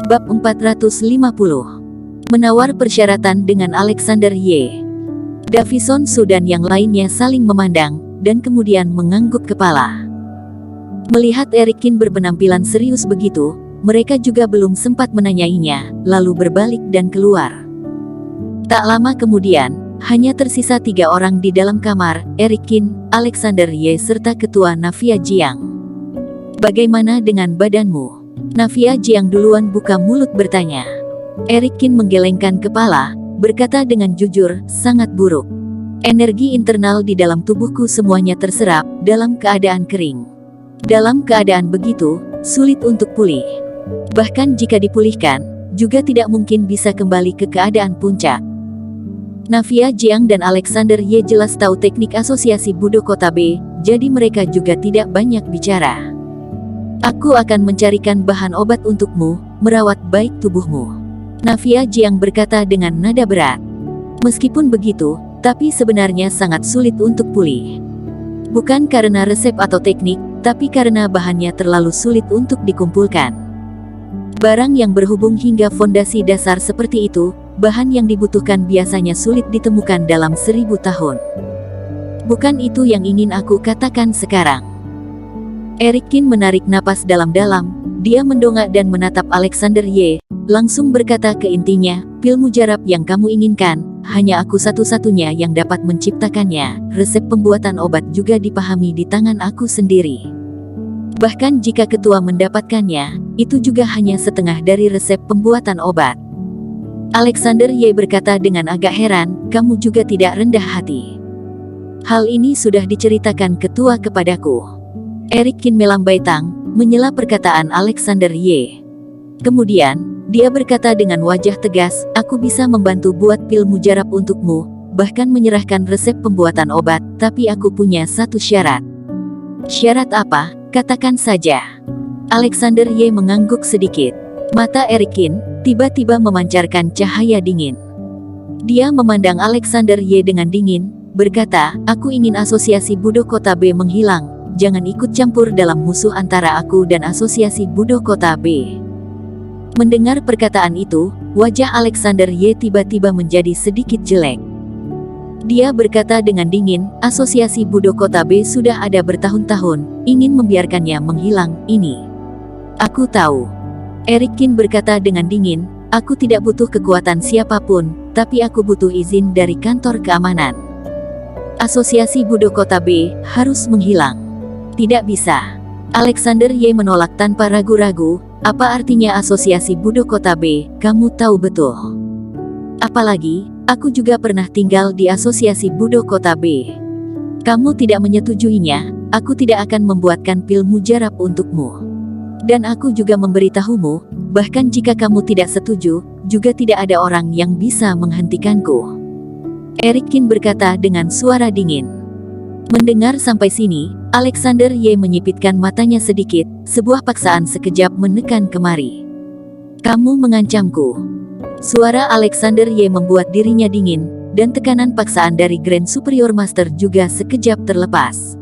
Bab 450. Menawar persyaratan dengan Alexander Y. Davison Su dan yang lainnya saling memandang, dan kemudian mengangguk kepala. Melihat Eric Kin berpenampilan serius begitu, mereka juga belum sempat menanyainya, lalu berbalik dan keluar. Tak lama kemudian, hanya tersisa 3 orang di dalam kamar, Eric Kin, Alexander Y serta ketua Navia Jiang. Bagaimana dengan badanmu? Navia Jiang duluan buka mulut bertanya. Eric Kin menggelengkan kepala, berkata dengan jujur, sangat buruk. Energi internal di dalam tubuhku semuanya terserap, dalam keadaan kering. Dalam keadaan begitu, sulit untuk pulih. Bahkan jika dipulihkan, juga tidak mungkin bisa kembali ke keadaan puncak. Navia Jiang dan Alexander Y jelas tahu teknik asosiasi Budo Kota B, jadi mereka juga tidak banyak bicara. Aku akan mencarikan bahan obat untukmu, merawat baik tubuhmu. Navia Jiang berkata dengan nada berat. Meskipun begitu, tapi sebenarnya sangat sulit untuk pulih. Bukan karena resep atau teknik, tapi karena bahannya terlalu sulit untuk dikumpulkan. Barang yang berhubung hingga fondasi dasar seperti itu, bahan yang dibutuhkan biasanya sulit ditemukan dalam 1000 tahun. Bukan itu yang ingin aku katakan sekarang. Eric Kin menarik napas dalam-dalam, dia mendongak dan menatap Alexander Y, langsung berkata ke intinya, pil mujarab yang kamu inginkan, hanya aku satu-satunya yang dapat menciptakannya, resep pembuatan obat juga dipahami di tangan aku sendiri. Bahkan jika ketua mendapatkannya, itu juga hanya setengah dari resep pembuatan obat. Alexander Y berkata dengan agak heran, kamu juga tidak rendah hati. Hal ini sudah diceritakan ketua kepadaku. Eric Kin melambai tang, menyela perkataan Alexander Y. Kemudian, dia berkata dengan wajah tegas, aku bisa membantu buat pil mujarab untukmu, bahkan menyerahkan resep pembuatan obat, tapi aku punya satu syarat. Syarat apa? Katakan saja. Alexander Y mengangguk sedikit. Mata Eric Kin tiba-tiba memancarkan cahaya dingin. Dia memandang Alexander Y dengan dingin, berkata, aku ingin asosiasi Budo Kota B menghilang. Jangan ikut campur dalam musuh antara aku dan asosiasi Budo Kota B. Mendengar perkataan itu, wajah Alexander Y tiba-tiba menjadi sedikit jelek. Dia berkata dengan dingin, asosiasi Budo Kota B sudah ada bertahun-tahun, ingin membiarkannya menghilang, ini. Aku tahu. Eric Kin berkata dengan dingin, aku tidak butuh kekuatan siapapun, tapi aku butuh izin dari kantor keamanan. Asosiasi Budo Kota B harus menghilang. Tidak bisa. Alexander Y menolak tanpa ragu-ragu, apa artinya asosiasi Budo Kota B, kamu tahu betul. Apalagi, aku juga pernah tinggal di asosiasi Budo Kota B. Kamu tidak menyetujuinya, aku tidak akan membuatkan pil mujarab untukmu. Dan aku juga memberitahumu, bahkan jika kamu tidak setuju, juga tidak ada orang yang bisa menghentikanku. Eric Kin berkata dengan suara dingin. Mendengar sampai sini, Alexander Y menyipitkan matanya sedikit, sebuah paksaan sekejap menekan kemari. Kamu mengancamku. Suara Alexander Y membuat dirinya dingin, dan tekanan paksaan dari Grand Superior Master juga sekejap terlepas.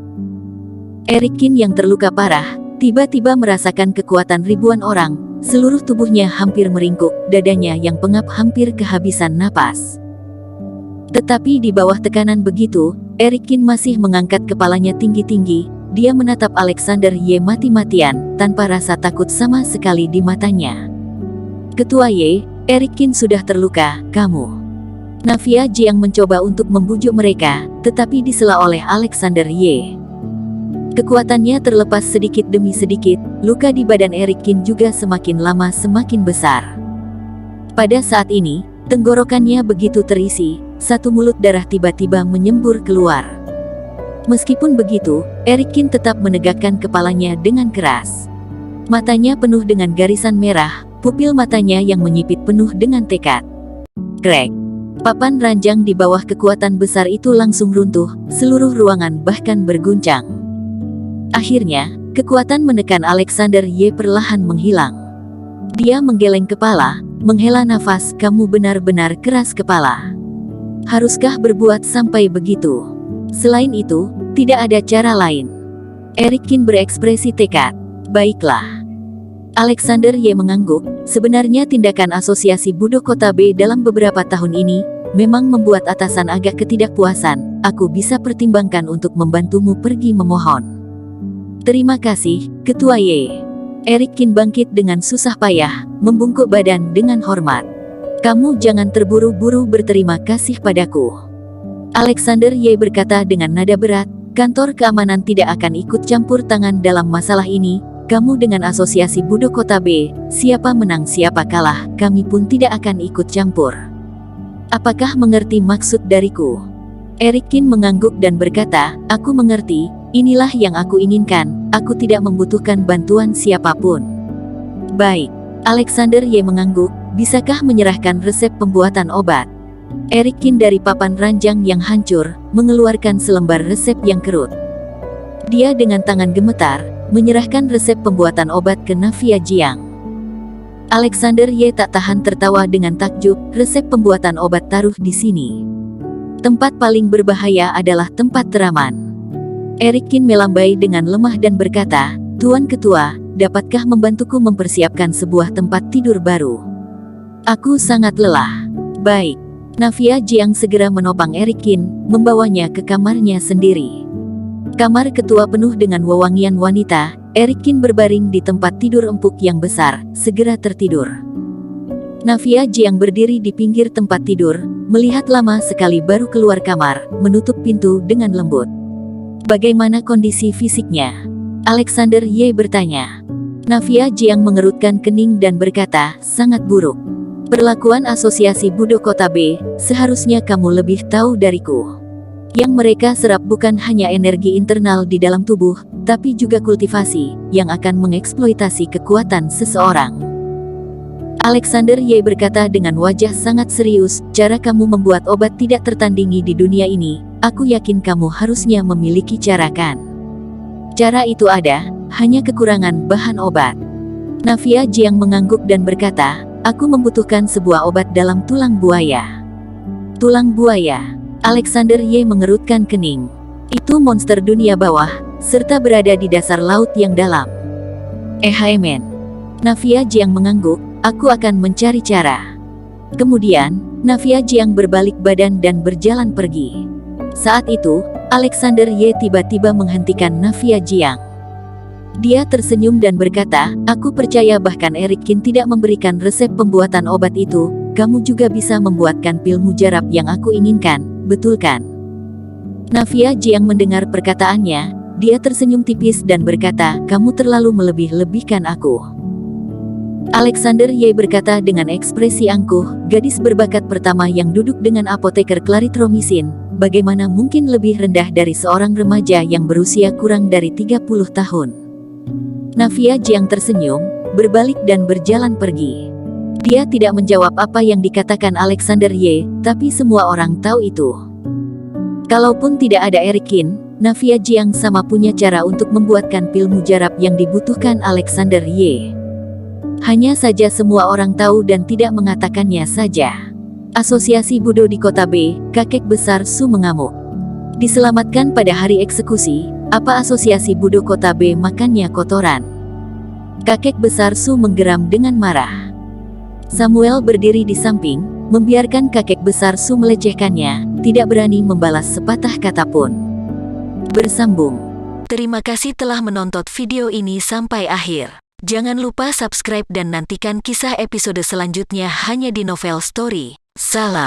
Eric Kin yang terluka parah, tiba-tiba merasakan kekuatan ribuan orang, seluruh tubuhnya hampir meringkuk, dadanya yang pengap hampir kehabisan napas. Tetapi di bawah tekanan begitu, Eric Kin masih mengangkat kepalanya tinggi-tinggi, dia menatap Alexander Y mati-matian, tanpa rasa takut sama sekali di matanya. Ketua Y, Eric Kin sudah terluka, kamu. Navia Jiang mencoba untuk membujuk mereka, tetapi disela oleh Alexander Y. Kekuatannya terlepas sedikit demi sedikit, luka di badan Eric Kin juga semakin lama semakin besar. Pada saat ini, tenggorokannya begitu terisi, satu mulut darah tiba-tiba menyembur keluar. Meskipun begitu, Eric Kin tetap menegakkan kepalanya dengan keras. Matanya penuh dengan garisan merah, pupil matanya yang menyipit penuh dengan tekad. Krek. Papan ranjang di bawah kekuatan besar itu langsung runtuh, seluruh ruangan bahkan berguncang. Akhirnya, kekuatan menekan Alexander Y perlahan menghilang. Dia menggeleng kepala, menghela nafas, kamu benar-benar keras kepala. Haruskah berbuat sampai begitu? Selain itu, tidak ada cara lain. Eric Kin berekspresi tekad. Baiklah. Alexander Y mengangguk, Sebenarnya tindakan Asosiasi Budo Kota B dalam beberapa tahun ini memang membuat atasan agak ketidakpuasan. Aku bisa pertimbangkan untuk membantumu pergi memohon. Terima kasih, Ketua Y. Eric Kin bangkit dengan susah payah, membungkuk badan dengan hormat. Kamu jangan terburu-buru berterima kasih padaku. Alexander Y berkata dengan nada berat, kantor keamanan tidak akan ikut campur tangan dalam masalah ini. Kamu dengan Asosiasi Budo Kota B, siapa menang siapa kalah, kami pun tidak akan ikut campur. Apakah mengerti maksud dariku? Eric Kin mengangguk dan berkata, aku mengerti, inilah yang aku inginkan, aku tidak membutuhkan bantuan siapapun. Baik, Alexander Y mengangguk, bisakah menyerahkan resep pembuatan obat? Eric Kin dari papan ranjang yang hancur, mengeluarkan selembar resep yang kerut. Dia dengan tangan gemetar, menyerahkan resep pembuatan obat ke Navia Jiang. Alexander Y tak tahan tertawa dengan takjub, resep pembuatan obat taruh di sini. Tempat paling berbahaya adalah tempat teraman. Eric Kin melambai dengan lemah dan berkata, Tuan Ketua, dapatkah membantuku mempersiapkan sebuah tempat tidur baru? Aku sangat lelah. Baik. Navia Jiang segera menopang Eric Kin, membawanya ke kamarnya sendiri. Kamar ketua penuh dengan wewangian wanita. Eric Kin berbaring di tempat tidur empuk yang besar, segera tertidur. Navia Jiang berdiri di pinggir tempat tidur, melihat lama sekali baru keluar kamar, menutup pintu dengan lembut. Bagaimana kondisi fisiknya? Alexander Y bertanya. Navia Jiang mengerutkan kening dan berkata, sangat buruk. Perlakuan Asosiasi Budo Kota B, seharusnya kamu lebih tahu dariku. Yang mereka serap bukan hanya energi internal di dalam tubuh, tapi juga kultivasi, yang akan mengeksploitasi kekuatan seseorang. Alexander Y berkata dengan wajah sangat serius, cara kamu membuat obat tidak tertandingi di dunia ini, aku yakin kamu harusnya memiliki cara kan? Cara itu ada, hanya kekurangan bahan obat. Navia Jiang mengangguk dan berkata, aku membutuhkan sebuah obat dalam tulang buaya. Tulang buaya. Alexander Y mengerutkan kening. Itu monster dunia bawah, serta berada di dasar laut yang dalam. Men. Navia Jiang mengangguk, aku akan mencari cara. Kemudian, Navia Jiang berbalik badan dan berjalan pergi. Saat itu, Alexander Y tiba-tiba menghentikan Navia Jiang. Dia tersenyum dan berkata, aku percaya bahkan Eric Kin tidak memberikan resep pembuatan obat itu, kamu juga bisa membuatkan pil mujarab yang aku inginkan, betul kan? Navia Jiang mendengar perkataannya, dia tersenyum tipis dan berkata, kamu terlalu melebih-lebihkan aku. Alexander Y berkata dengan ekspresi angkuh, gadis berbakat pertama yang duduk dengan apoteker clarithromycin, bagaimana mungkin lebih rendah dari seorang remaja yang berusia kurang dari 30 tahun. Navia Jiang tersenyum, berbalik dan berjalan pergi. Dia tidak menjawab apa yang dikatakan Alexander Y, tapi semua orang tahu itu. Kalaupun tidak ada Eric Kin, Navia Jiang sama punya cara untuk membuatkan pil mujarab yang dibutuhkan Alexander Y. Hanya saja semua orang tahu dan tidak mengatakannya saja. Asosiasi Budo di Kota B, kakek besar Su mengamuk. Diselamatkan pada hari eksekusi, apa Asosiasi Budo Kota B makannya kotoran? Kakek besar Su menggeram dengan marah. Samuel berdiri di samping, membiarkan kakek besar Su melecehkannya, tidak berani membalas sepatah kata pun. Bersambung. Terima kasih telah menonton video ini sampai akhir. Jangan lupa subscribe dan nantikan kisah episode selanjutnya hanya di Novel Story. Salam.